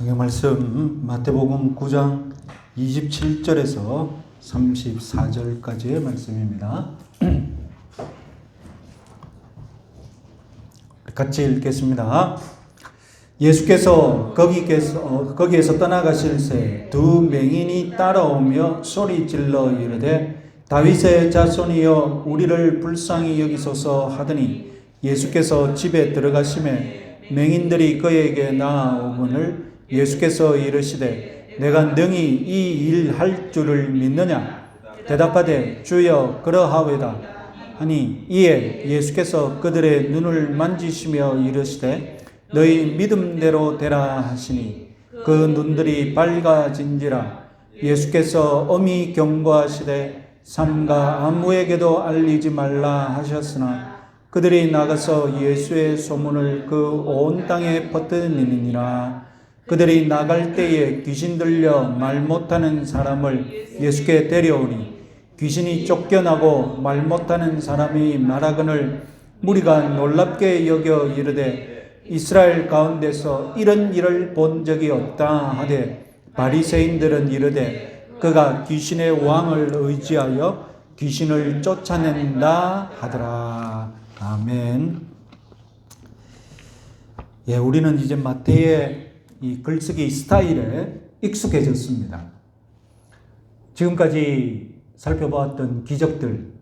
성경 말씀 마태복음 9장 27절에서 34절까지의 말씀입니다. 같이 읽겠습니다. 예수께서 거기에서 떠나가실새 두 맹인이 따라오며 소리 질러 이르되 다윗의 자손이여 우리를 불쌍히 여기소서 하더니 예수께서 집에 들어가심에 맹인들이 그에게 나아오거늘 예수께서 이르시되 내가 능히 이 일 할 줄을 믿느냐? 대답하되 주여 그러하오이다 하니 이에 예수께서 그들의 눈을 만지시며 이르시되 너희 믿음대로 되라 하시니 그 눈들이 밝아진지라. 예수께서 엄히 경고하시되 삼가 아무에게도 알리지 말라 하셨으나 그들이 나가서 예수의 소문을 그 온 땅에 퍼뜨리니라. 그들이 나갈 때에 귀신 들려 말 못하는 사람을 예수께 데려오니 귀신이 쫓겨나고 말 못하는 사람이 말하거늘 무리가 놀랍게 여겨 이르되 이스라엘 가운데서 이런 일을 본 적이 없다 하되 바리새인들은 이르되 그가 귀신의 왕을 의지하여 귀신을 쫓아낸다 하더라. 아멘. 우리는 이제 마태의 이 글쓰기 스타일에 익숙해졌습니다. 지금까지 살펴보았던 기적들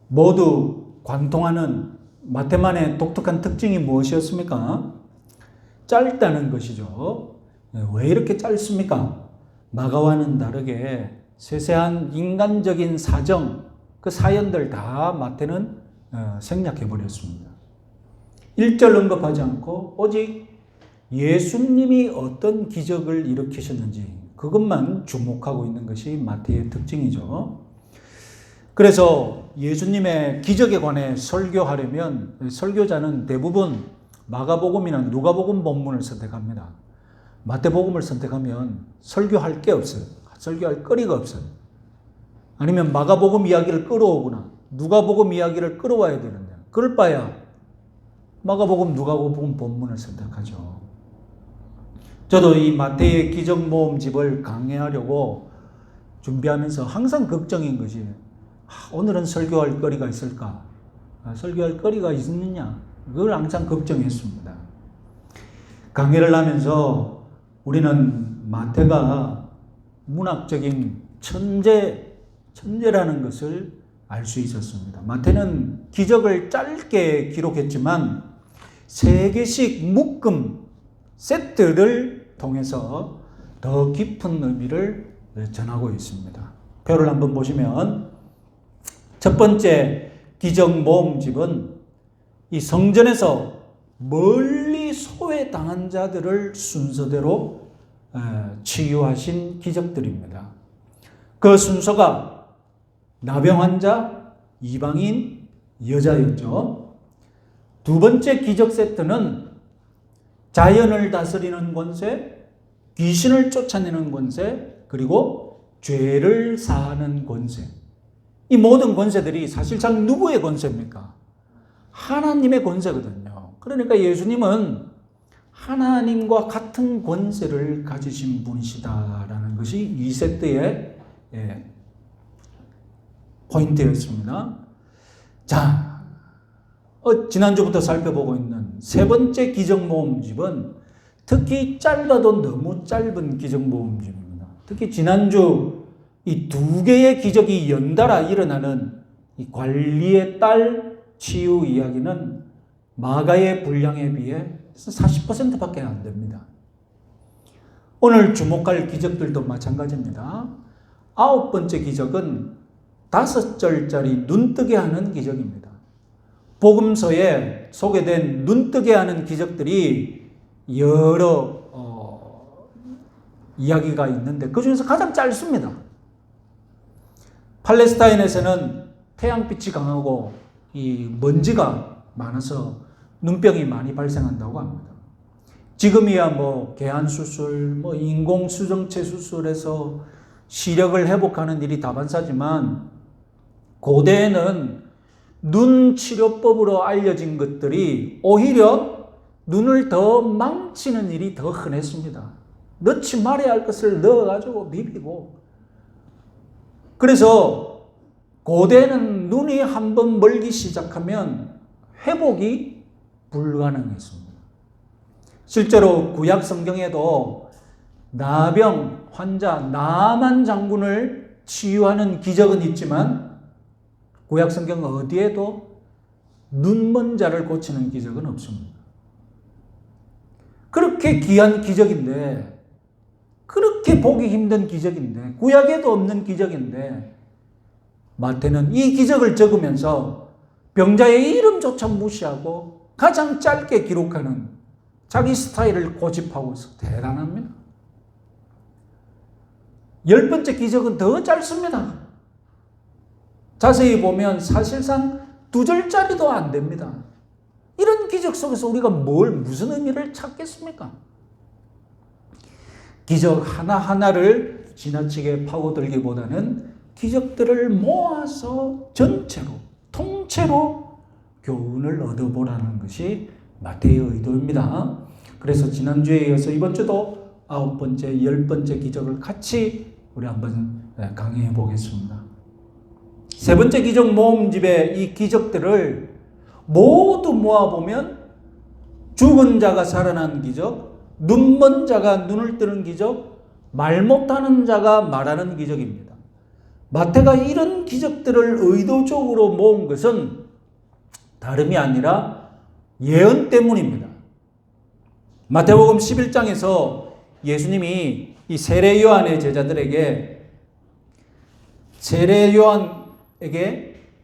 모두 관통하는 마태만의 독특한 특징이 무엇이었습니까? 짧다는 것이죠. 왜 이렇게 짧습니까? 마가와는 다르게 세세한 인간적인 사정, 그 사연들 다 마태는 생략해버렸습니다. 1절 언급하지 않고 오직 예수님이 어떤 기적을 일으키셨는지 그것만 주목하고 있는 것이 마태의 특징이죠. 그래서 예수님의 기적에 관해 설교하려면 설교자는 대부분 마가복음이나 누가복음 본문을 선택합니다. 마태복음을 선택하면 설교할 게 없어요. 설교할 거리가 없어요. 아니면 마가복음 이야기를 끌어오거나 누가복음 이야기를 끌어와야 되는데 그럴 바야 마가복음 누가복음 본문을 선택하죠. 저도 이 마태의 기적 모음집을 강해하려고 준비하면서 항상 걱정인 것이 오늘은 설교할 거리가 있을까? 설교할 거리가 있느냐? 그걸 항상 걱정했습니다. 강해를 하면서 우리는 마태가 문학적인 천재라는 것을 알 수 있었습니다. 마태는 기적을 짧게 기록했지만 3개씩 묶음 세트를 통해서 더 깊은 의미를 전하고 있습니다. 표를 한번 보시면 첫 번째 기적 모음집은 이 성전에서 멀리 소외당한 자들을 순서대로 치유하신 기적들입니다. 그 순서가 나병 환자, 이방인, 여자였죠. 두 번째 기적 세트는 자연을 다스리는 권세, 귀신을 쫓아내는 권세, 그리고 죄를 사하는 권세. 이 모든 권세들이 사실상 누구의 권세입니까? 하나님의 권세거든요. 그러니까 예수님은 하나님과 같은 권세를 가지신 분이시다라는 것이 2세트의 포인트였습니다. 자, 지난주부터 살펴보고 있는 세 번째 기적 모음집은 특히 짧아도 너무 짧은 기적 모음집입니다. 특히 지난주 이 2개의 기적이 연달아 일어나는 이 관리의 딸 치유 이야기는 마가의 분량에 비해 40%밖에 안 됩니다. 오늘 주목할 기적들도 마찬가지입니다. 9번째 기적은 5절짜리 눈뜨게 하는 기적입니다. 복음서에 소개된 눈뜨게 하는 기적들이 여러 이야기가 있는데 그 중에서 가장 짧습니다. 팔레스타인에서는 태양빛이 강하고 이 먼지가 많아서 눈병이 많이 발생한다고 합니다. 지금이야 개안수술, 인공수정체 수술에서 시력을 회복하는 일이 다반사지만 고대에는 눈 치료법으로 알려진 것들이 오히려 눈을 더 망치는 일이 더 흔했습니다. 넣지 말아야 할 것을 넣어가지고 비비고. 그래서 고대는 눈이 한번 멀기 시작하면 회복이 불가능했습니다. 실제로 구약 성경에도 나병 환자 나만 장군을 치유하는 기적은 있지만 구약 성경 어디에도 눈먼 자를 고치는 기적은 없습니다. 그렇게 귀한 기적인데, 그렇게 보기 힘든 기적인데, 구약에도 없는 기적인데, 마태는 이 기적을 적으면서 병자의 이름조차 무시하고 가장 짧게 기록하는 자기 스타일을 고집하고 있어. 대단합니다. 10번째 기적은 더 짧습니다. 자세히 보면 사실상 2절짜리도 안 됩니다. 이런 기적 속에서 우리가 무슨 의미를 찾겠습니까? 기적 하나하나를 지나치게 파고들기보다는 기적들을 모아서 전체로, 통째로 교훈을 얻어보라는 것이 마태의 의도입니다. 그래서 지난주에 이어서 이번 주도 9번째, 10번째 기적을 같이 우리 한번 강의해 보겠습니다. 3번째 기적 모음집의 이 기적들을 모두 모아보면 죽은 자가 살아난 기적, 눈먼 자가 눈을 뜨는 기적, 말 못하는 자가 말하는 기적입니다. 마태가 이런 기적들을 의도적으로 모은 것은 다름이 아니라 예언 때문입니다. 마태복음 11장에서 예수님이 이 세례 요한의 제자들에게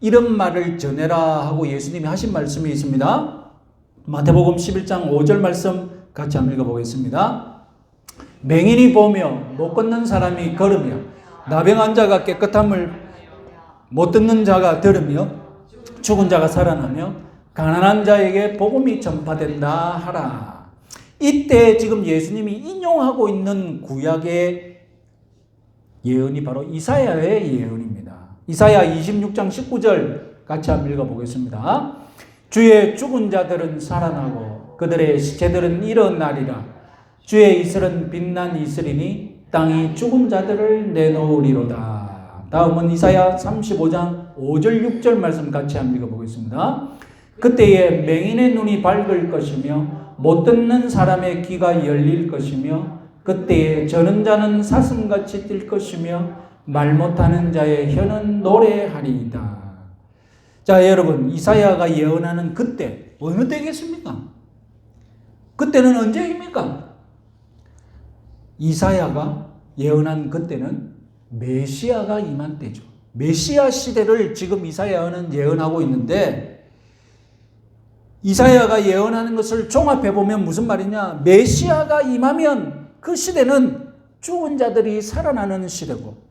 이런 말을 전해라 하고 예수님이 하신 말씀이 있습니다. 마태복음 11장 5절 말씀 같이 한번 읽어보겠습니다. 맹인이 보며 못 걷는 사람이 걸으며 나병한 자가 깨끗함을 못 듣는 자가 들으며 죽은 자가 살아나며 가난한 자에게 복음이 전파된다 하라. 이때 지금 예수님이 인용하고 있는 구약의 예언이 바로 이사야의 예언입니다. 이사야 26장 19절 같이 한번 읽어보겠습니다. 주의 죽은 자들은 살아나고 그들의 시체들은 일어나리라. 주의 이슬은 빛난 이슬이니 땅이 죽은 자들을 내놓으리로다. 다음은 이사야 35장 5절 6절 말씀 같이 한번 읽어보겠습니다. 그때에 맹인의 눈이 밝을 것이며 못 듣는 사람의 귀가 열릴 것이며 그때에 저는 자는 사슴같이 뛸 것이며 말 못하는 자의 혀는 노래하리이다. 자, 여러분, 이사야가 예언하는 그때 어느 때겠습니까? 그때는 언제입니까? 이사야가 예언한 그때는 메시아가 임한 때죠. 메시아 시대를 지금 이사야는 예언하고 있는데, 이사야가 예언하는 것을 종합해 보면 무슨 말이냐? 메시아가 임하면 그 시대는 죽은 자들이 살아나는 시대고,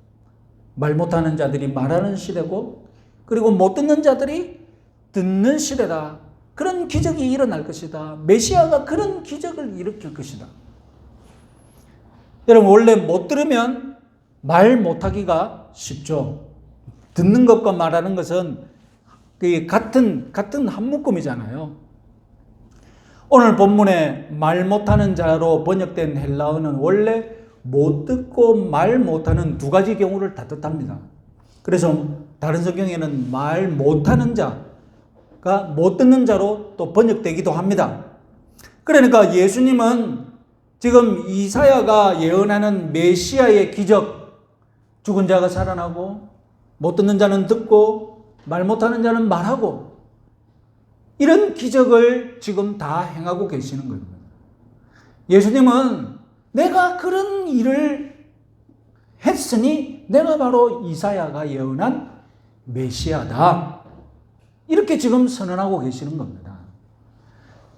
말 못하는 자들이 말하는 시대고, 그리고 못 듣는 자들이 듣는 시대다. 그런 기적이 일어날 것이다. 메시아가 그런 기적을 일으킬 것이다. 여러분, 원래 못 들으면 말 못하기가 쉽죠. 듣는 것과 말하는 것은 같은 한 묶음이잖아요. 오늘 본문에 말 못하는 자로 번역된 헬라어는 원래 못 듣고 말 못하는 두 가지 경우를 다 뜻합니다. 그래서 다른 성경에는 말 못하는 자가 못 듣는 자로 또 번역되기도 합니다. 그러니까 예수님은 지금 이사야가 예언하는 메시아의 기적, 죽은 자가 살아나고 못 듣는 자는 듣고 말 못하는 자는 말하고, 이런 기적을 지금 다 행하고 계시는 겁니다. 예수님은 내가 그런 일을 했으니 내가 바로 이사야가 예언한 메시아다. 이렇게 지금 선언하고 계시는 겁니다.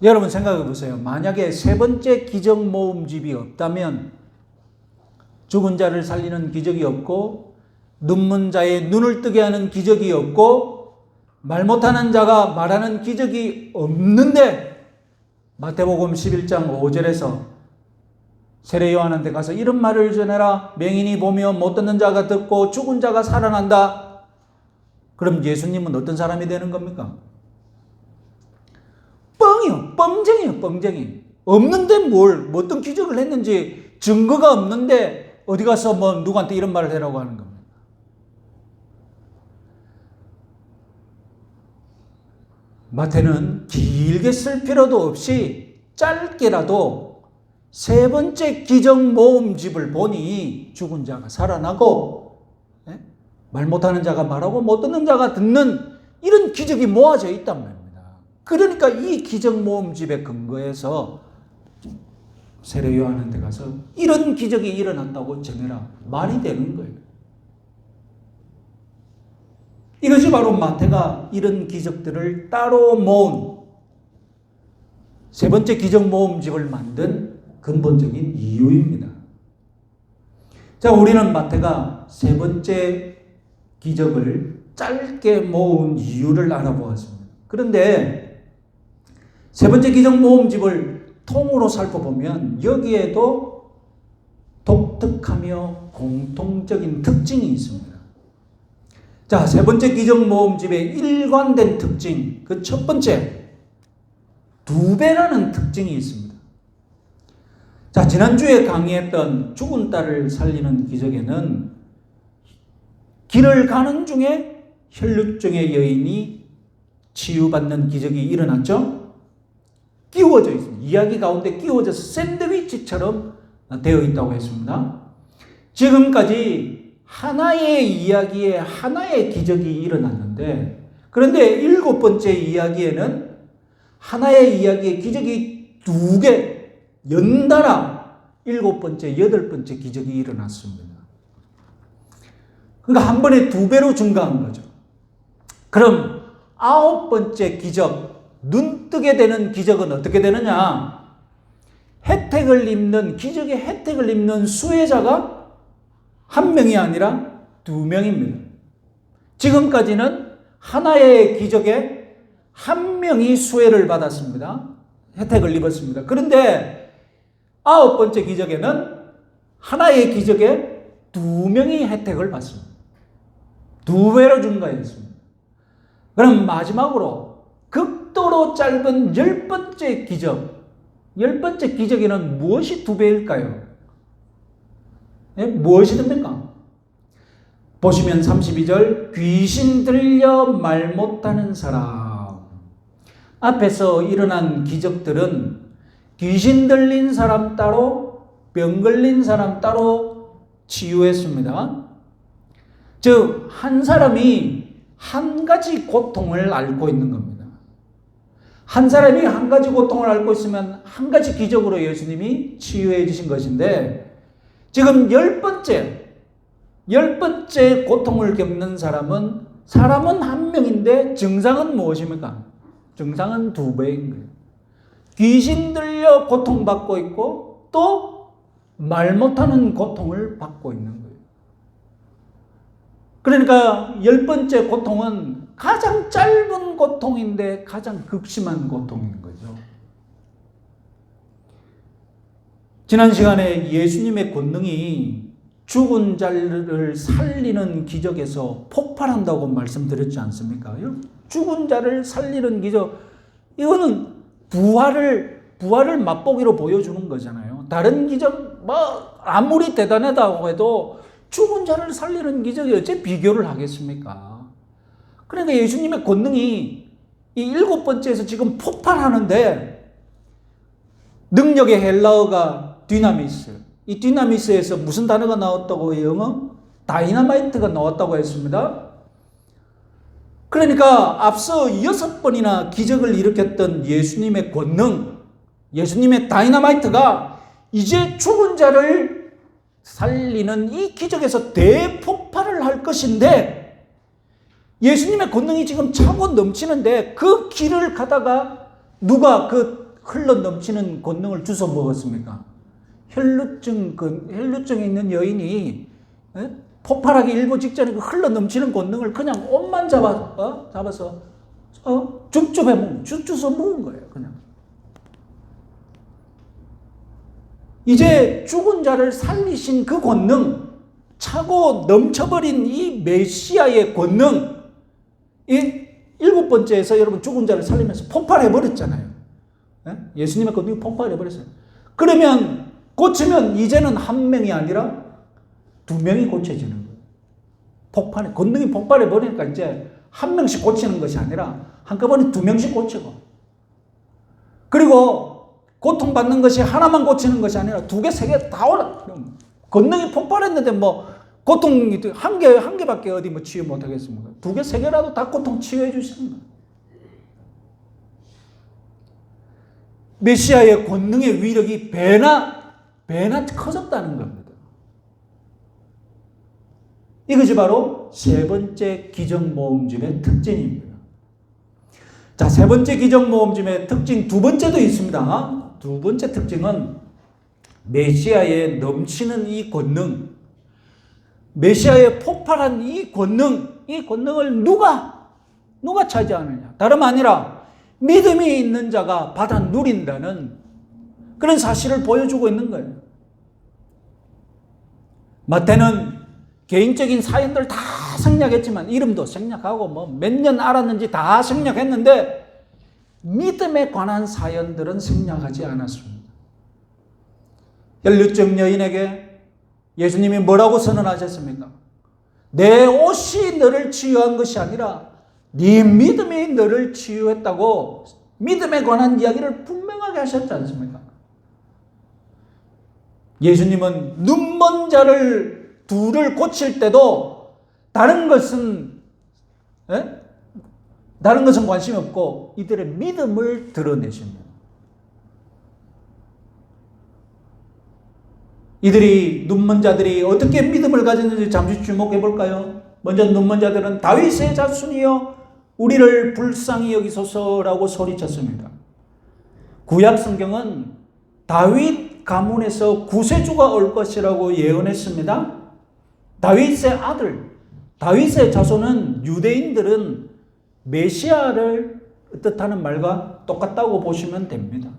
여러분 생각해 보세요. 만약에 3번째 기적 모음집이 없다면, 죽은 자를 살리는 기적이 없고 눈먼 자의 눈을 뜨게 하는 기적이 없고 말 못하는 자가 말하는 기적이 없는데, 마태복음 11장 5절에서 세례 요한한테 가서 이런 말을 전해라. 맹인이 보며 못 듣는 자가 듣고 죽은 자가 살아난다. 그럼 예수님은 어떤 사람이 되는 겁니까? 뻥쟁이요, 뻥쟁이. 없는데 뭐 어떤 기적을 했는지 증거가 없는데 어디 가서 뭐 누구한테 이런 말을 해라고 하는 겁니다. 마태는 길게 쓸 필요도 없이 짧게라도 세 번째 기적 모음집을 보니 죽은 자가 살아나고 말 못하는 자가 말하고 못 듣는 자가 듣는 이런 기적이 모아져 있단 말입니다. 그러니까 이 기적 모음집에 근거해서 세례 요한한테 가서 이런 기적이 일어났다고 전해라. 말이 되는 거예요. 이것이 바로 마태가 이런 기적들을 따로 모은 세 번째 기적 모음집을 만든 근본적인 이유입니다. 자, 우리는 마태가 세 번째 기적을 짧게 모은 이유를 알아보았습니다. 그런데 세 번째 기적 모음집을 통으로 살펴보면 여기에도 독특하며 공통적인 특징이 있습니다. 자, 세 번째 기적 모음집의 일관된 특징, 그 첫 번째, 2배라는 특징이 있습니다. 자, 지난주에 강의했던 죽은 딸을 살리는 기적에는 길을 가는 중에 혈루증의 여인이 치유받는 기적이 일어났죠? 끼워져 있습니다. 이야기 가운데 끼워져서 샌드위치처럼 되어 있다고 했습니다. 지금까지 하나의 이야기에 하나의 기적이 일어났는데, 그런데 7번째 이야기에는 하나의 이야기에 기적이 2개, 연달아 7번째, 8번째 기적이 일어났습니다. 그러니까 한 번에 2배로 증가한 거죠. 그럼 9번째 기적, 눈 뜨게 되는 기적은 어떻게 되느냐? 혜택을 입는, 기적의 혜택을 입는 수혜자가 한 명이 아니라 2명입니다. 지금까지는 하나의 기적에 한 명이 수혜를 받았습니다. 혜택을 입었습니다. 그런데 9번째 기적에는 하나의 기적에 2명이 혜택을 받습니다. 2배로 증가했습니다. 그럼 마지막으로 극도로 짧은 10번째 기적, 10번째 기적에는 무엇이 2배일까요? 무엇이 됩니까? 보시면 32절, 귀신 들려 말 못하는 사람. 앞에서 일어난 기적들은 귀신 들린 사람 따로, 병 걸린 사람 따로 치유했습니다. 즉, 한 사람이 한 가지 고통을 앓고 있는 겁니다. 한 사람이 한 가지 고통을 앓고 있으면 한 가지 기적으로 예수님이 치유해 주신 것인데, 지금 10번째 고통을 겪는 사람은 한 명인데 증상은 무엇입니까? 증상은 2배인 거예요. 귀신 들려 고통받고 있고 또 말 못하는 고통을 받고 있는 거예요. 그러니까 10번째 고통은 가장 짧은 고통인데 가장 극심한 고통인 거죠. 지난 시간에 예수님의 권능이 죽은 자를 살리는 기적에서 폭발한다고 말씀드렸지 않습니까? 죽은 자를 살리는 기적, 이거는 부활을 맛보기로 보여주는 거잖아요. 다른 기적, 아무리 대단하다고 해도 죽은 자를 살리는 기적이 어째 비교를 하겠습니까? 그러니까 예수님의 권능이 이 7번째에서 지금 폭발하는데, 능력의 헬라어가 디나미스. 이 디나미스에서 무슨 단어가 나왔다고 해요? 다이너마이트가 나왔다고 했습니다. 그러니까 앞서 6번이나 기적을 일으켰던 예수님의 권능, 예수님의 다이너마이트가 이제 죽은 자를 살리는 이 기적에서 대폭발을 할 것인데, 예수님의 권능이 지금 차고 넘치는데 그 길을 가다가 누가 그 흘러 넘치는 권능을 주워 먹었습니까? 혈루증에 있는 여인이 폭발하기 일보 직전에 그 흘러 넘치는 권능을 그냥 옷만 잡아서 줍줍해서 먹은 거예요. 그냥. 이제 죽은 자를 살리신 그 권능, 차고 넘쳐버린 이 메시아의 권능, 이 7번째에서 여러분 죽은 자를 살리면서 폭발해버렸잖아요. 예수님의 권능이 폭발해버렸어요. 그러면 고치면 이제는 한 명이 아니라 두 명이 고쳐지는 거예요. 권능이 폭발해버리니까 이제 한 명씩 고치는 것이 아니라 한꺼번에 두 명씩 고치고, 그리고 고통받는 것이 하나만 고치는 것이 아니라 두 개, 세 개 다 올라. 권능이 폭발했는데 뭐 고통이 한 개밖에 어디 뭐 치유 못하겠습니까? 두 개, 세 개라도 다 고통 치유해 주시는 거예요. 메시아의 권능의 위력이 배나 커졌다는 겁니다. 이것이 바로 세 번째 기적모험집의 특징입니다. 자, 세 번째 기적모험집의 특징 두 번째도 있습니다. 두 번째 특징은 메시아의 넘치는 이 권능, 메시아의 폭발한 이 권능을 누가 차지하느냐. 다름 아니라 믿음이 있는 자가 받아 누린다는 그런 사실을 보여주고 있는 거예요. 마태는 개인적인 사연들 다 생략했지만, 이름도 생략하고 뭐 몇 년 알았는지 다 생략했는데, 믿음에 관한 사연들은 생략하지 않았습니다. 혈루증 여인에게 예수님이 뭐라고 선언하셨습니까? 내 옷이 너를 치유한 것이 아니라 네 믿음이 너를 치유했다고 믿음에 관한 이야기를 분명하게 하셨지 않습니까? 예수님은 눈먼 자를 둘을 고칠 때도 다른 것은 관심이 없고 이들의 믿음을 드러내십니다. 눈먼 자들이 어떻게 믿음을 가졌는지 잠시 주목해 볼까요? 먼저 눈먼 자들은 다윗의 자손이여 우리를 불쌍히 여기소서라고 소리쳤습니다. 구약 성경은 다윗 가문에서 구세주가 올 것이라고 예언했습니다. 다윗의 아들, 다윗의 자손은 유대인들은 메시아를 뜻하는 말과 똑같다고 보시면 됩니다.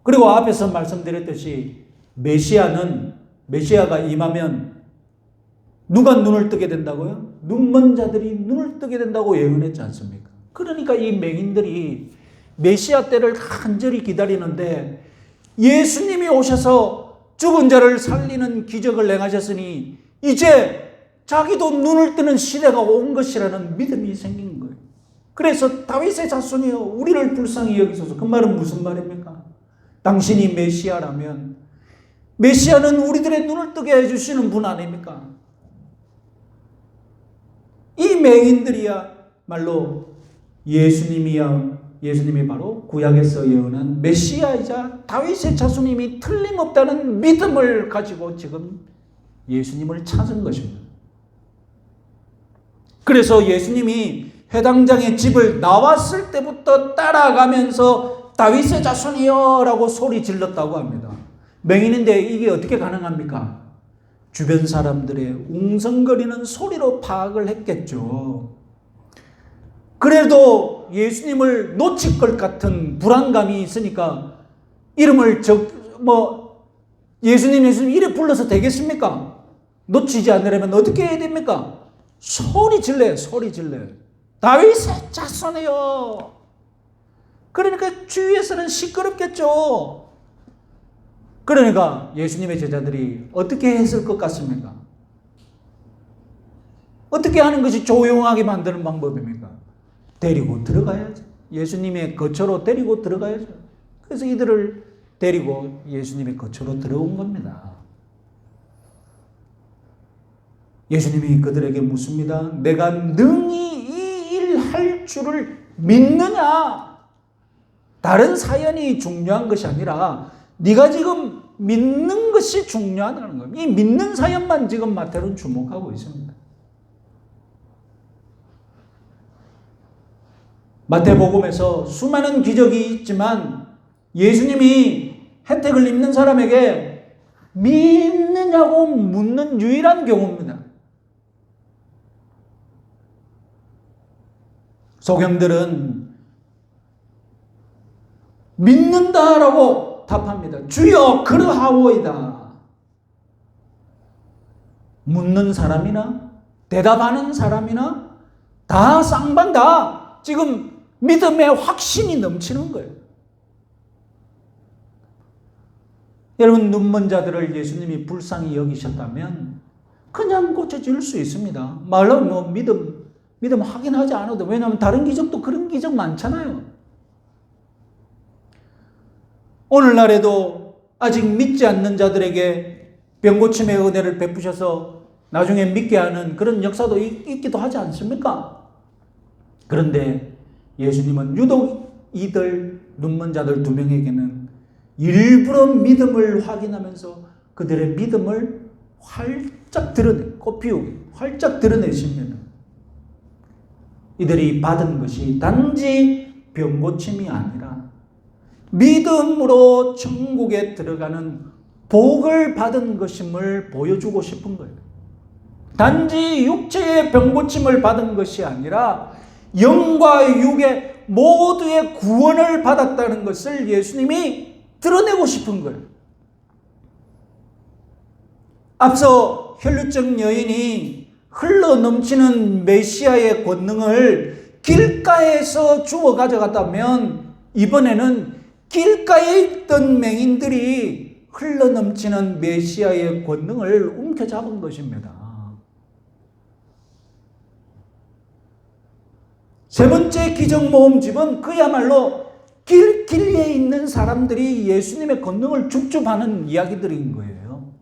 그리고 앞에서 말씀드렸듯이 메시아가 임하면 누가 눈을 뜨게 된다고요? 눈먼 자들이 눈을 뜨게 된다고 예언했지 않습니까? 그러니까 이 맹인들이 메시아 때를 간절히 기다리는데, 예수님이 오셔서 죽은 자를 살리는 기적을 행하셨으니 이제 자기도 눈을 뜨는 시대가 온 것이라는 믿음이 생긴 거예요. 그래서 다윗의 자손이여 우리를 불쌍히 여기소서. 그 말은 무슨 말입니까? 당신이 메시아라면 메시아는 우리들의 눈을 뜨게 해주시는 분 아닙니까? 이 맹인들이야말로 예수님이 바로 구약에서 예언한 메시아이자 다윗의 자손님이 틀림없다는 믿음을 가지고 지금 예수님을 찾은 것입니다. 그래서 예수님이 회당장의 집을 나왔을 때부터 따라가면서 다윗의 자손이여 라고 소리 질렀다고 합니다. 맹인인데 이게 어떻게 가능합니까? 주변 사람들의 웅성거리는 소리로 파악을 했겠죠. 그래도 예수님을 놓칠 것 같은 불안감이 있으니까 예수님 이래 불러서 되겠습니까? 놓치지 않으려면 어떻게 해야 됩니까? 소리 질러요. 다윗의 자손이여. 그러니까 주위에서는 시끄럽겠죠. 그러니까 예수님의 제자들이 어떻게 했을 것 같습니까? 어떻게 하는 것이 조용하게 만드는 방법입니까? 데리고 들어가야죠. 예수님의 거처로 데리고 들어가야죠. 그래서 이들을 데리고 예수님의 거처로 들어온 겁니다. 예수님이 그들에게 묻습니다. 내가 능히 이 일 할 줄을 믿느냐? 다른 사연이 중요한 것이 아니라 네가 지금 믿는 것이 중요하다는 겁니다. 이 믿는 사연만 지금 마태는 주목하고 있습니다. 마태복음에서 수많은 기적이 있지만 예수님이 혜택을 입는 사람에게 믿느냐고 묻는 유일한 경우입니다. 소경들은 믿는다라고 답합니다. 주여 그러하오이다. 묻는 사람이나 대답하는 사람이나 다 쌍방 다 지금 믿음의 확신이 넘치는 거예요. 여러분, 눈먼 자들을 예수님이 불쌍히 여기셨다면 그냥 고쳐질 수 있습니다. 말로 믿음 확인하지 않아도. 왜냐하면 다른 기적도 그런 기적 많잖아요. 오늘날에도 아직 믿지 않는 자들에게 병고침의 은혜를 베푸셔서 나중에 믿게 하는 그런 역사도 있기도 하지 않습니까? 그런데 예수님은 유독 이들 눈먼 자들 2명에게는 일부러 믿음을 확인하면서 그들의 믿음을 활짝 꽃피우게 활짝 드러내십니다. 이들이 받은 것이 단지 병고침이 아니라 믿음으로 천국에 들어가는 복을 받은 것임을 보여주고 싶은 거예요. 단지 육체의 병고침을 받은 것이 아니라 영과 육의 모두의 구원을 받았다는 것을 예수님이 드러내고 싶은 거예요. 앞서 혈루증 여인이 흘러 넘치는 메시아의 권능을 길가에서 주워 가져갔다면 이번에는 길가에 있던 맹인들이 흘러 넘치는 메시아의 권능을 움켜잡은 것입니다. 세 번째 기적 모음집은 그야말로 길에 있는 사람들이 예수님의 권능을 줍줍하는 이야기들인 거예요.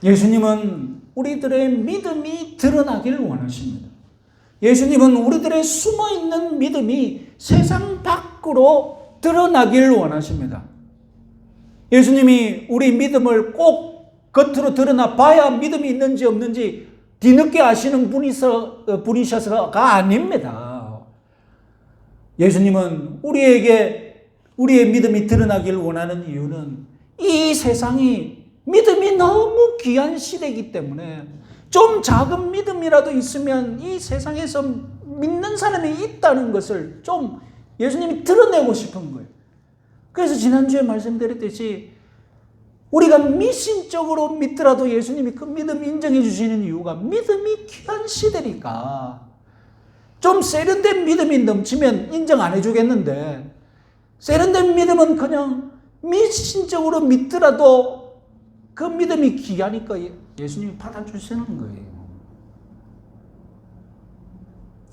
예수님은 우리들의 믿음이 드러나길 원하십니다. 예수님은 우리들의 숨어있는 믿음이 세상 밖으로 드러나길 원하십니다. 예수님이 우리 믿음을 꼭 겉으로 드러나 봐야 믿음이 있는지 없는지 뒤늦게 아시는 분이셔서가 아닙니다. 예수님은 우리의 믿음이 드러나길 원하는 이유는 이 세상이 믿음이 너무 귀한 시대이기 때문에 좀 작은 믿음이라도 있으면 이 세상에서 믿는 사람이 있다는 것을 좀 예수님이 드러내고 싶은 거예요. 그래서 지난주에 말씀드렸듯이 우리가 미신적으로 믿더라도 예수님이 그 믿음 인정해 주시는 이유가 믿음이 귀한 시대니까. 좀 세련된 믿음이 넘치면 인정 안 해주겠는데 세련된 믿음은 그냥 미신적으로 믿더라도 그 믿음이 귀하니까 예수님이 받아주시는 거예요.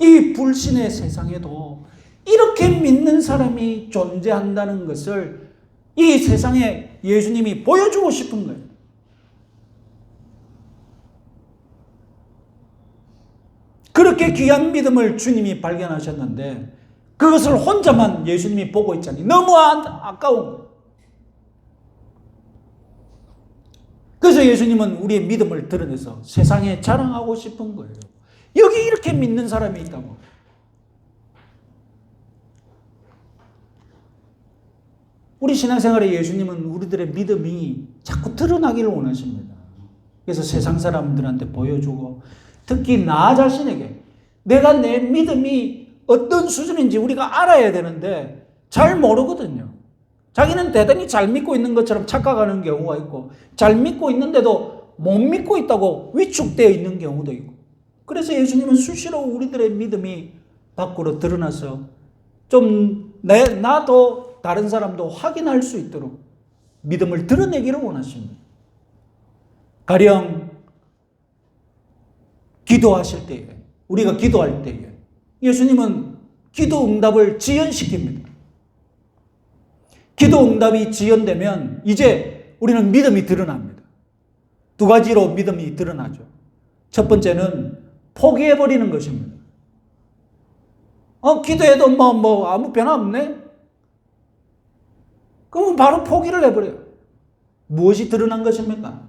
이 불신의 세상에도 이렇게 믿는 사람이 존재한다는 것을 이 세상에 예수님이 보여주고 싶은 거예요. 그렇게 귀한 믿음을 주님이 발견하셨는데 그것을 혼자만 예수님이 보고 있잖아요. 너무 아까운 거예요. 그래서 예수님은 우리의 믿음을 드러내서 세상에 자랑하고 싶은 거예요. 여기 이렇게 믿는 사람이 있다고. 우리 신앙생활에 예수님은 우리들의 믿음이 자꾸 드러나기를 원하십니다. 그래서 세상 사람들한테 보여주고 특히 나 자신에게 내가 내 믿음이 어떤 수준인지 우리가 알아야 되는데 잘 모르거든요. 자기는 대단히 잘 믿고 있는 것처럼 착각하는 경우가 있고 잘 믿고 있는데도 못 믿고 있다고 위축되어 있는 경우도 있고 그래서 예수님은 수시로 우리들의 믿음이 밖으로 드러나서 좀 나도 다른 사람도 확인할 수 있도록 믿음을 드러내기를 원하십니다. 가령 기도하실 때에 우리가 기도할 때에 예수님은 기도 응답을 지연시킵니다. 기도 응답이 지연되면 이제 우리는 믿음이 드러납니다. 2가지로 믿음이 드러나죠. 첫 번째는 포기해버리는 것입니다. 기도해도 아무 변화 없네? 그러면 바로 포기를 해버려요. 무엇이 드러난 것입니까?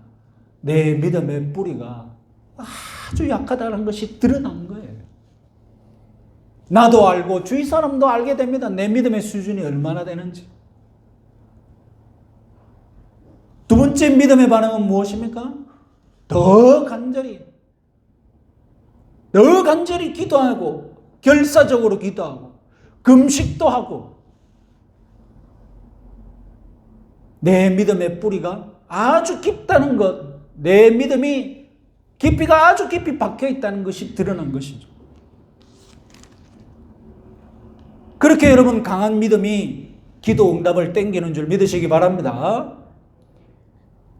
내 믿음의 뿌리가 아주 약하다는 것이 드러난 거예요. 나도 알고 주위 사람도 알게 됩니다. 내 믿음의 수준이 얼마나 되는지. 두 번째 믿음의 반응은 무엇입니까? 더 간절히 기도하고 결사적으로 기도하고 금식도 하고 내 믿음의 뿌리가 아주 깊다는 것, 내 믿음이 깊이가 아주 깊이 박혀 있다는 것이 드러난 것이죠. 그렇게 여러분 강한 믿음이 기도 응답을 땡기는 줄 믿으시기 바랍니다.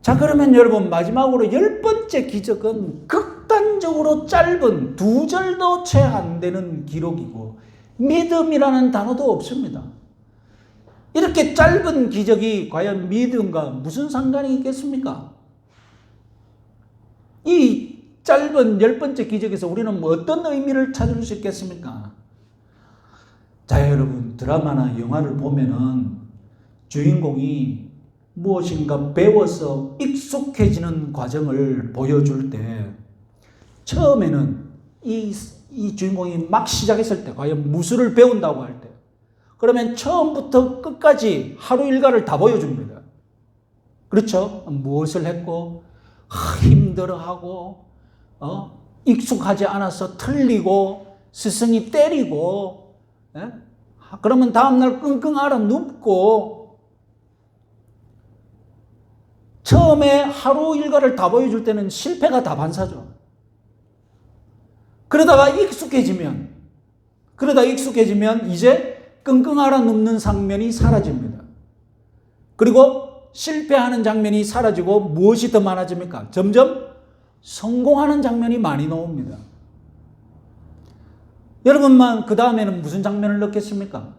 자, 그러면 여러분 마지막으로 10번째 기적은 극단적으로 짧은 2절도 채 안 되는 기록이고 믿음이라는 단어도 없습니다. 이렇게 짧은 기적이 과연 믿음과 무슨 상관이 있겠습니까? 이 짧은 10번째 기적에서 우리는 어떤 의미를 찾을 수 있겠습니까? 자, 여러분 드라마나 영화를 보면은 주인공이 무엇인가 배워서 익숙해지는 과정을 보여줄 때 처음에는 이 주인공이 막 시작했을 때 과연 무술을 배운다고 할 때 그러면 처음부터 끝까지 하루 일과를 다 보여줍니다. 그렇죠? 무엇을 했고 힘들어하고 익숙하지 않아서 틀리고 스승이 때리고 그러면 다음날 끙끙 앓아 눕고 처음에 하루 일과를 다 보여줄 때는 실패가 다반사죠. 그러다 익숙해지면 이제 끙끙 앓아 눕는 장면이 사라집니다. 그리고 실패하는 장면이 사라지고 무엇이 더 많아집니까? 점점 성공하는 장면이 많이 나옵니다. 여러분만 그 다음에는 무슨 장면을 넣겠습니까?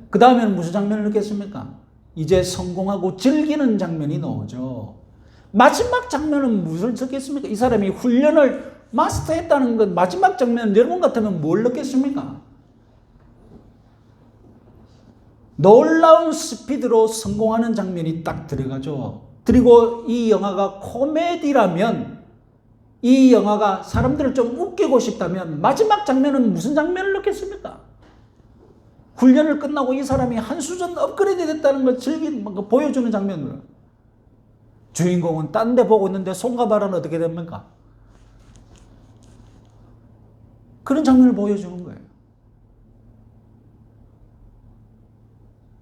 그 다음에는 무슨 장면을 넣겠습니까? 이제 성공하고 즐기는 장면이 나오죠. 마지막 장면은 무엇을 넣겠습니까? 이 사람이 훈련을 마스터했다는 건 마지막 장면 여러분 같으면 뭘 넣겠습니까? 놀라운 스피드로 성공하는 장면이 딱 들어가죠. 그리고 이 영화가 코미디라면 이 영화가 사람들을 좀 웃기고 싶다면 마지막 장면은 무슨 장면을 넣겠습니까? 훈련을 끝나고 이 사람이 한 수준 업그레이드 됐다는 걸 보여주는 장면으로. 주인공은 딴 데 보고 있는데 손과 발은 어떻게 됩니까? 그런 장면을 보여주는 거예요.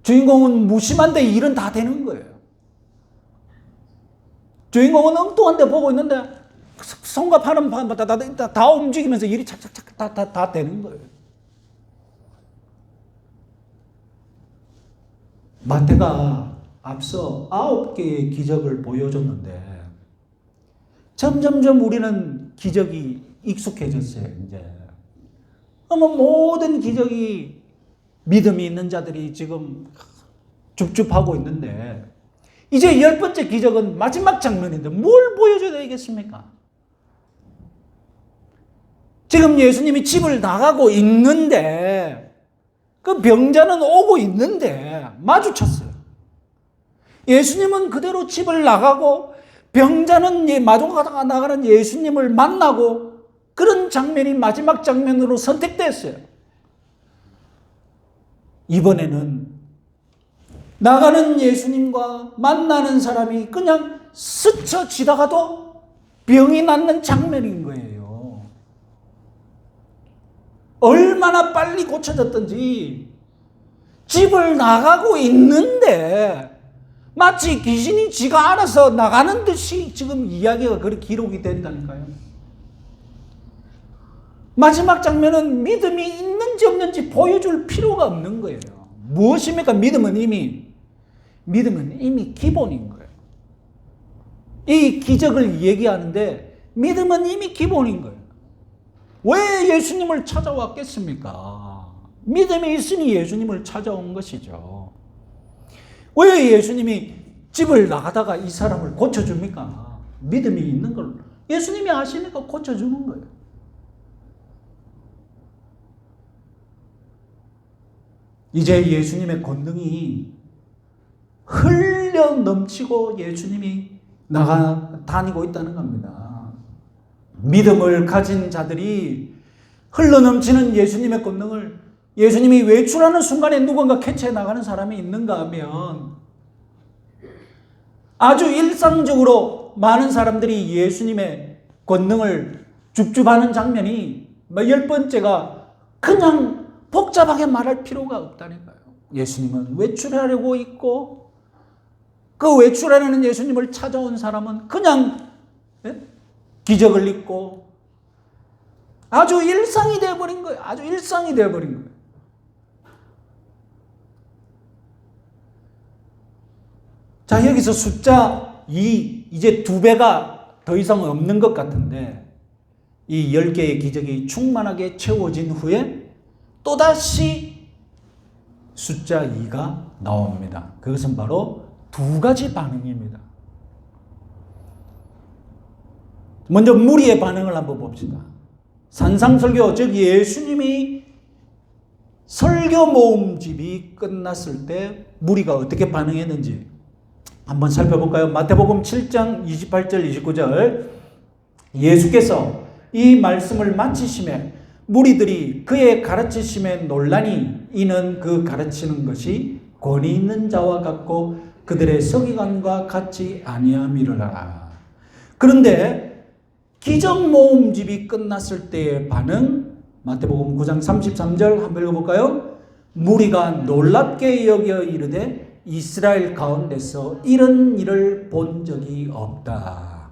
주인공은 무심한데 일은 다 되는 거예요. 주인공은 엉뚱한 데 보고 있는데 손과 팔은 다 움직이면서 일이 착착착 다 되는 거예요. 마태가 앞서 9개의 기적을 보여줬는데 점점점 우리는 기적이 익숙해졌어요. 이제 모든 기적이 믿음이 있는 자들이 지금 줍줍하고 있는데 이제 10번째 기적은 마지막 장면인데 뭘 보여줘야 되겠습니까? 지금 예수님이 집을 나가고 있는데 그 병자는 오고 있는데 마주쳤어요. 예수님은 그대로 집을 나가고 병자는 마주가다가 나가는 예수님을 만나고 그런 장면이 마지막 장면으로 선택됐어요. 이번에는 나가는 예수님과 만나는 사람이 그냥 스쳐 지다가도 병이 낫는 장면인 거예요. 얼마나 빨리 고쳐졌던지 집을 나가고 있는데 마치 귀신이 지가 알아서 나가는 듯이 지금 이야기가 그렇게 기록이 된다니까요. 마지막 장면은 믿음이 있는지 없는지 보여줄 필요가 없는 거예요. 무엇입니까? 믿음은 이미 기본인 거예요. 이 기적을 얘기하는데 믿음은 이미 기본인 거예요. 왜 예수님을 찾아왔겠습니까? 믿음이 있으니 예수님을 찾아온 것이죠. 왜 예수님이 집을 나가다가 이 사람을 고쳐줍니까? 믿음이 있는 걸 예수님이 아시니까 고쳐주는 거예요. 이제 예수님의 권능이 흘려 넘치고 예수님이 다니고 있다는 겁니다. 믿음을 가진 자들이 흘러 넘치는 예수님의 권능을 예수님이 외출하는 순간에 누군가 캐치해 나가는 사람이 있는가 하면 아주 일상적으로 많은 사람들이 예수님의 권능을 줍줍하는 장면이 10번째가 그냥 복잡하게 말할 필요가 없다니까요. 예수님은 외출하려고 있고 그 외출하려는 예수님을 찾아온 사람은 그냥 예? 기적을 입고 아주 일상이 되어버린 거예요. 아주 일상이 되어버린 거예요. 자, 여기서 숫자 2, 이제 2배가 더 이상 없는 것 같은데 이 10개의 기적이 충만하게 채워진 후에 또다시 숫자 2가 나옵니다. 그것은 바로 2가지 반응입니다. 먼저 무리의 반응을 한번 봅시다. 산상설교, 즉 예수님이 설교 모음집이 끝났을 때 무리가 어떻게 반응했는지 한번 살펴볼까요? 마태복음 7장 28절 29절 예수께서 이 말씀을 마치심에 무리들이 그의 가르치심에 놀라니 이는 그 가르치는 것이 권위 있는 자와 같고 그들의 서기관과 같지 아니함이로라. 그런데 기적 모음집이 끝났을 때의 반응 마태복음 9장 33절 한번 읽어볼까요? 무리가 놀랍게 여겨 이르되 이스라엘 가운데서 이런 일을 본 적이 없다.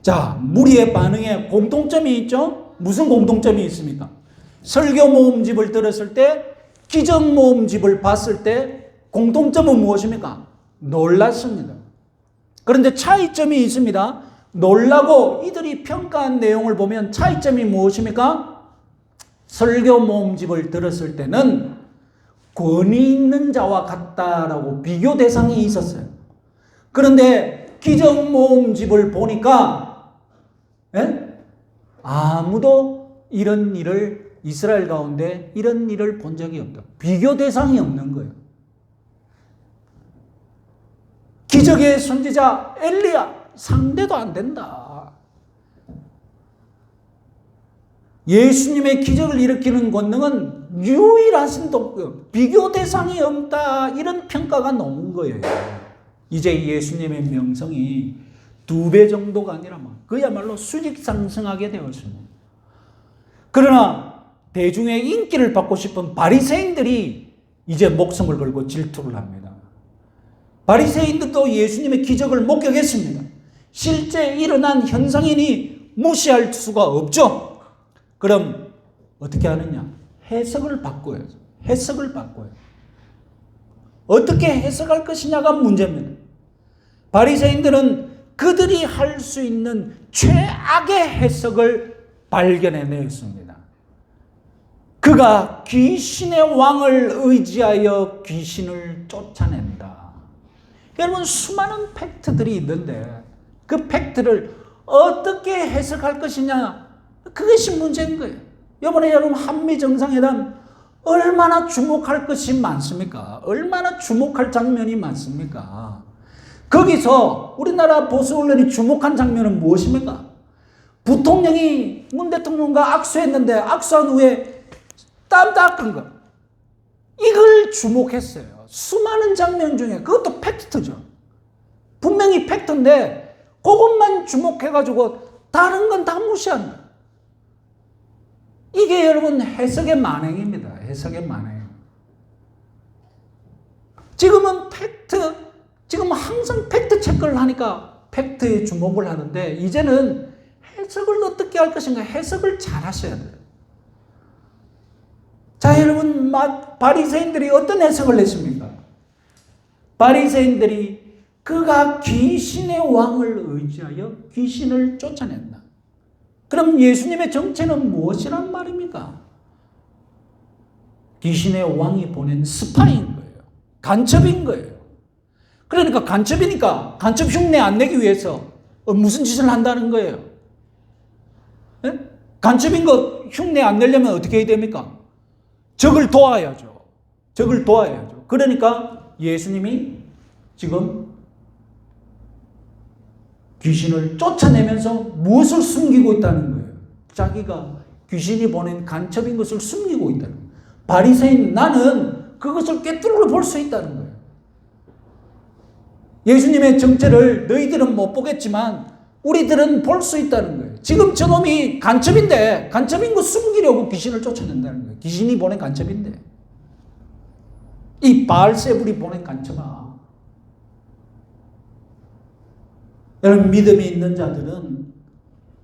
자, 무리의 반응에 공통점이 있죠? 무슨 공통점이 있습니까? 설교 모음집을 들었을 때, 기적 모음집을 봤을 때 공통점은 무엇입니까? 놀랐습니다. 그런데 차이점이 있습니다. 놀라고 이들이 평가한 내용을 보면 차이점이 무엇입니까? 설교 모음집을 들었을 때는 권위 있는 자와 같다라고 비교 대상이 있었어요. 그런데 기적 모음집을 보니까 아무도 이런 일을 이스라엘 가운데 이런 일을 본 적이 없다. 비교 대상이 없는 거예요. 기적의 선지자 엘리야 상대도 안 된다. 예수님의 기적을 일으키는 권능은 유일하신 독급, 비교 대상이 없다. 이런 평가가 나온 거예요. 이제 예수님의 명성이 2배 정도가 아니라 그야말로 수직 상승하게 되었습니다. 그러나 대중의 인기를 받고 싶은 바리새인들이 이제 목숨을 걸고 질투를 합니다. 바리새인들도 예수님의 기적을 목격했습니다. 실제 일어난 현상이니 무시할 수가 없죠. 그럼 어떻게 하느냐? 해석을 바꿔요. 해석을 바꿔요. 어떻게 해석할 것이냐가 문제입니다. 바리새인들은 그들이 할 수 있는 최악의 해석을 발견해냈습니다. 그가 귀신의 왕을 의지하여 귀신을 쫓아낸다. 여러분, 수많은 팩트들이 있는데 그 팩트를 어떻게 해석할 것이냐, 그것이 문제인 거예요. 이번에 여러분 한미 정상회담 얼마나 주목할 것이 많습니까? 얼마나 주목할 장면이 많습니까? 거기서 우리나라 보수 언론이 주목한 장면은 무엇입니까? 부통령이 문 대통령과 악수했는데 악수한 후에 땀 닦은 것. 이걸 주목했어요. 수많은 장면 중에 그것도 팩트죠. 분명히 팩트인데 그것만 주목해가지고 다른 건 다 무시한다. 이게 여러분 해석의 만행입니다. 해석의 만행. 지금은 지금 항상 팩트 체크를 하니까 팩트에 주목을 하는데 이제는 해석을 어떻게 할 것인가 해석을 잘 하셔야 돼요. 자, 여러분, 바리새인들이 어떤 해석을 했습니까? 바리새인들이 그가 귀신의 왕을 의지하여 귀신을 쫓아낸다. 그럼 예수님의 정체는 무엇이란 말입니까? 귀신의 왕이 보낸 스파인 거예요. 간첩인 거예요. 그러니까 간첩이니까 간첩 흉내 안 내기 위해서 무슨 짓을 한다는 거예요? 네? 간첩인 거 흉내 안 내려면 어떻게 해야 됩니까? 적을 도와야죠. 적을 도와야죠. 그러니까 예수님이 지금 귀신을 쫓아내면서 무엇을 숨기고 있다는 거예요? 자기가 귀신이 보낸 간첩인 것을 숨기고 있다는 거예요. 바리새인 나는 그것을 꿰뚫어 볼 수 있다는 거예요. 예수님의 정체를 너희들은 못 보겠지만 우리들은 볼 수 있다는 거예요. 지금 저놈이 간첩인데 간첩인 거 숨기려고 귀신을 쫓아낸다는 거예요. 귀신이 보낸 간첩인데. 이 바알세불이 보낸 간첩아. 여러분, 믿음이 있는 자들은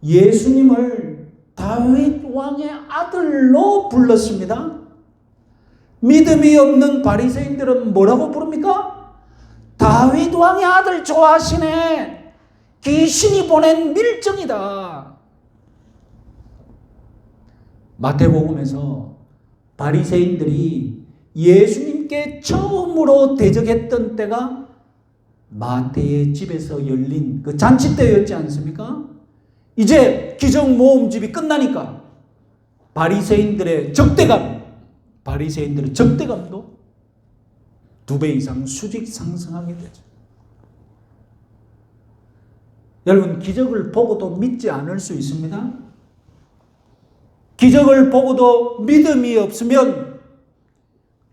예수님을 다윗 왕의 아들로 불렀습니다. 믿음이 없는 바리새인들은 뭐라고 부릅니까? 다윗 왕의 아들 좋아하시네. 귀신이 보낸 밀정이다. 마태복음에서 바리새인들이 예수님께 처음으로 대적했던 때가 마태의 집에서 열린 그 잔치 때였지 않습니까? 이제 기적 모음집이 끝나니까 바리새인들의 적대감도 2배 이상 수직 상승하게 되죠. 여러분, 기적을 보고도 믿지 않을 수 있습니다. 기적을 보고도 믿음이 없으면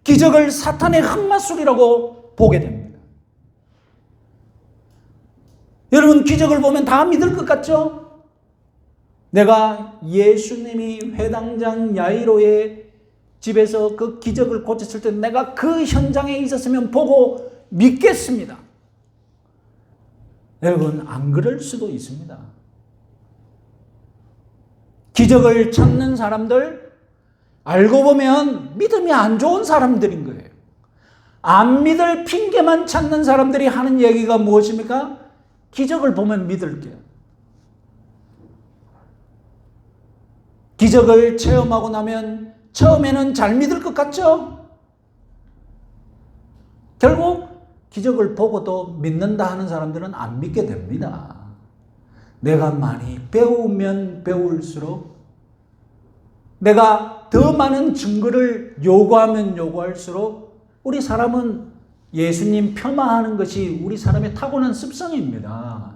기적을 사탄의 흑마술이라고 보게 됩니다. 여러분, 기적을 보면 다 믿을 것 같죠? 내가 예수님이 회당장 야이로의 집에서 그 기적을 고쳤을 때 내가 그 현장에 있었으면 보고 믿겠습니다. 여러분, 안 그럴 수도 있습니다. 기적을 찾는 사람들, 알고 보면 믿음이 안 좋은 사람들인 거예요. 안 믿을 핑계만 찾는 사람들이 하는 얘기가 무엇입니까? 기적을 보면 믿을게요. 기적을 체험하고 나면 처음에는 잘 믿을 것 같죠? 결국 기적을 보고도 믿는다 하는 사람들은 안 믿게 됩니다. 내가 많이 배우면 배울수록, 내가 더 많은 증거를 요구하면 요구할수록 우리 사람은 예수님 폄하하는 것이 우리 사람의 타고난 습성입니다.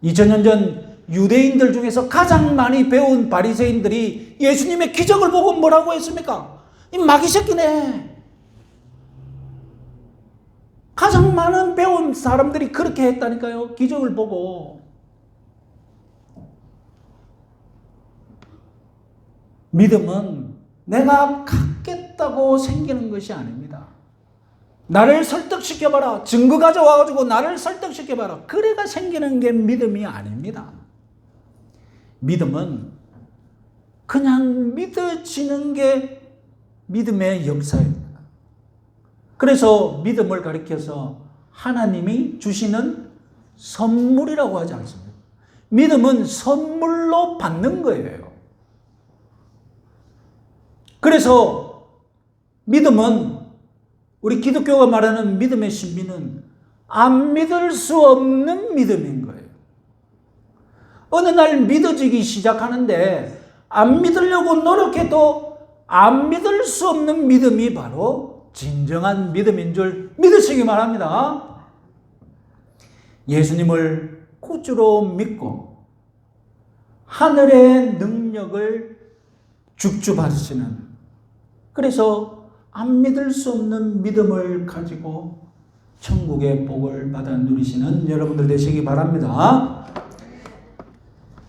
2000년 전 유대인들 중에서 가장 많이 배운 바리새인들이 예수님의 기적을 보고 뭐라고 했습니까? 이 마귀 새끼네. 가장 많은 배운 사람들이 그렇게 했다니까요. 기적을 보고. 믿음은 내가 갖겠다고 생기는 것이 아닙니다. 나를 설득시켜봐라. 증거 가져와가지고 나를 설득시켜봐라. 그래가 생기는 게 믿음이 아닙니다. 믿음은 그냥 믿어지는 게 믿음의 역사입니다. 그래서 믿음을 가리켜서 하나님이 주시는 선물이라고 하지 않습니다. 믿음은 선물로 받는 거예요. 그래서 믿음은, 우리 기독교가 말하는 믿음의 신비는 안 믿을 수 없는 믿음인 거예요. 어느 날 믿어지기 시작하는데 안 믿으려고 노력해도 안 믿을 수 없는 믿음이 바로 진정한 믿음인 줄 믿으시기 바랍니다. 예수님을 구주로 믿고 하늘의 능력을 죽주받으시는, 그래서 안 믿을 수 없는 믿음을 가지고 천국의 복을 받아 누리시는 여러분들 되시기 바랍니다.